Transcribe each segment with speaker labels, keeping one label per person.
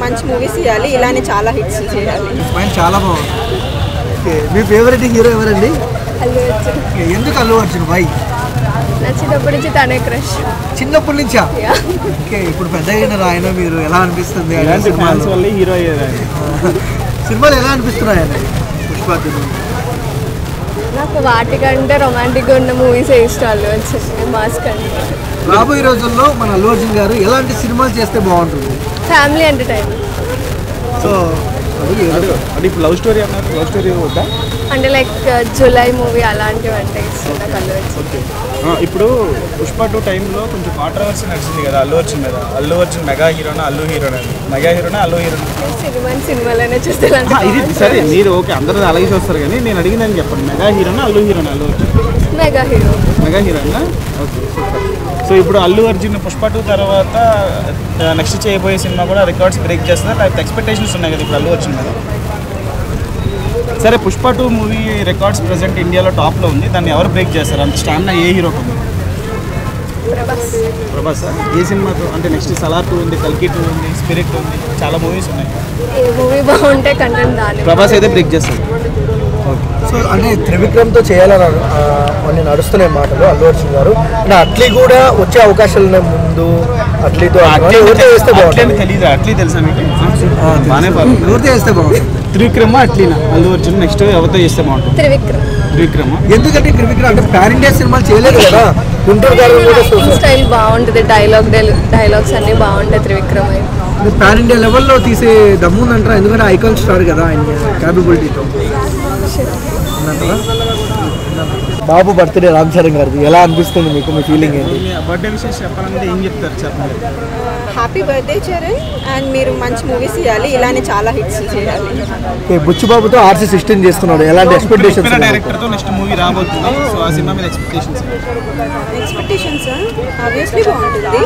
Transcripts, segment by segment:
Speaker 1: మంచి మూవీస్ చేయాలి, ఇలానే చాలా హిట్స్ చేయాలి.
Speaker 2: చాలా బాగుంది. మీ ఫేవరెట్ హీరో ఎవరండి?
Speaker 1: అల్లు అర్జున్.
Speaker 2: ఎందుకు అల్లు అర్జున్? వై?
Speaker 1: నా చిన్నప్పటి నుంచి తనే క్రష్.
Speaker 2: చిన్నప్పటి నుంచా? ఓకే. ఇప్పుడు పెద్ద అయిన ఆయన మీరు ఎలా అనిపిస్తుంది? సినిమాలు ఎలా అనిపిస్తున్నాయని? పుష్ప
Speaker 1: నాకు వాటికంటే రొమాంటిక్గా ఉన్న మూవీస్ ఇష్టం. అల్లు అర్జున్ మాస్ కంటే.
Speaker 2: రాబోయే రోజుల్లో మన అల్లు అర్జున్ గారు ఎలాంటి సినిమాలు చేస్తే బాగుంటుంది?
Speaker 1: Family entertainment.
Speaker 2: సో
Speaker 3: అంటే ఇప్పుడు లవ్ స్టోరీ అన్నారు, లవ్ స్టోరీ వద్దా?
Speaker 1: అంటే లైక్ జులై మూవీ అలాంటివి అంటే ఇష్టం నాకు అల్లు అర్జున్.
Speaker 3: ఇప్పుడు పుష్ప 2 టైంలో కొంచెం కాంట్రవర్సీ నడిచింది కదా అల్లు అర్జున్ మీద. అల్లు అర్జున్ మెగా హీరోనా అల్లు హీరోనా? మెగా హీరోనా అల్లు హీరోనా?
Speaker 1: సినిమాలోనే చూస్తే
Speaker 3: ఇది సరే, మీరు ఓకే అందరూ అలాగే చూస్తారు, కానీ నేను అడిగిందని చెప్పండి. మెగా హీరోనా అల్లు హీరోనా? Allu Arjun
Speaker 1: mega hero.
Speaker 3: Mega హీరోనా? Okay, super. సో ఇప్పుడు అల్లు అర్జున్ పుష్ప 2 తర్వాత నెక్స్ట్ చేయబోయే సినిమా కూడా రికార్డ్స్ బ్రేక్ చేస్తుందా? లేకపోతే ఎక్స్పెక్టేషన్స్ ఉన్నాయి కదా ఇప్పుడు అల్లు అర్జున్ మీద? సరే, పుష్ప 2 మూవీ రికార్డ్స్ ప్రెసెంట్ ఇండియాలో టాప్లో ఉంది. దాన్ని ఎవరు బ్రేక్ చేస్తారు? అంత స్టామినా ఏ హీరోకి ఉంది? ప్రభాస్. ఏ సినిమాతో? అంటే నెక్స్ట్ సలార్ 2 ఉంది, కల్కి 2 ఉంది, స్పిరిట్ ఉంది, చాలా మూవీస్ ఉన్నాయి.
Speaker 1: ఏ మూవీ బాగుంటే కంటెంట్ దాని
Speaker 3: ప్రభాస్ అయితే బ్రేక్ చేస్తారు.
Speaker 2: సో అంటే త్రివిక్రమ్తో చేయాలని కొన్ని నడుస్తున్నాయి మాటలు అల్లు అర్జున్ గారు. అంటే అట్లీ కూడా వచ్చే అవకాశాలు ఉన్నాయి ముందు. అట్లీతో వేస్తే బాగుంటుంది.
Speaker 3: తెలీదు. అట్లీ తెలుసా మీకు? బాగానే
Speaker 2: ఎవరితో వేస్తే బాగుంటుంది?
Speaker 3: త్రివిక్రమ్ అట్లీనా? అల్లు అర్జున్ నెక్స్ట్ ఎవరితో చేస్తే బాగుంటుంది? త్రివిక్రమ్.
Speaker 2: ఎందుకంటే త్రివిక్రమ్ అంటే పాన్ ఇండియా సినిమాలు చేయలేదు కదా. గుంటూరు గారు
Speaker 1: స్టైల్ బాగుంటుంది, డైలాగ్స్ అన్ని బాగుంటాయి త్రివిక్రమ్ అయితే.
Speaker 2: పాన్ ఇండియా లెవెల్లో తీసే దమ్ముందంటారా? ఎందుకంటే ఐకాన్ స్టార్ కదా ఆయన క్యాపబిలిటీతో. బాబు బర్త్డే రామ్ చరణ్ గారిది ఎలా అనిపిస్తుంది మీకు? మీ ఫీలింగ్ ఏంటి?
Speaker 3: బర్త్డే విషయం చెప్పాలంటే ఏం చెప్తారు? చెప్పండి.
Speaker 1: హ్యాపీ బర్త్డే చరణ్, అండ్ మీరు మంచి మూవీస్ చేయాలి, ఇలానే చాలా హిట్స్ చేయాలి.
Speaker 2: బుచ్చిబాబుతో RC16 చేస్తున్నాడు. ఎలాంటి ఎక్స్పెక్టేషన్స్?
Speaker 3: డైరెక్టర్తో నెక్స్ట్ మూవీ రాబోతుంది. సో ఆ సినిమా మీద ఎక్స్పెక్టేషన్స్
Speaker 1: ఆబ్వియస్లీ బాగుంటుంది.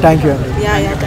Speaker 2: థ్యాంక్ యూ అండి.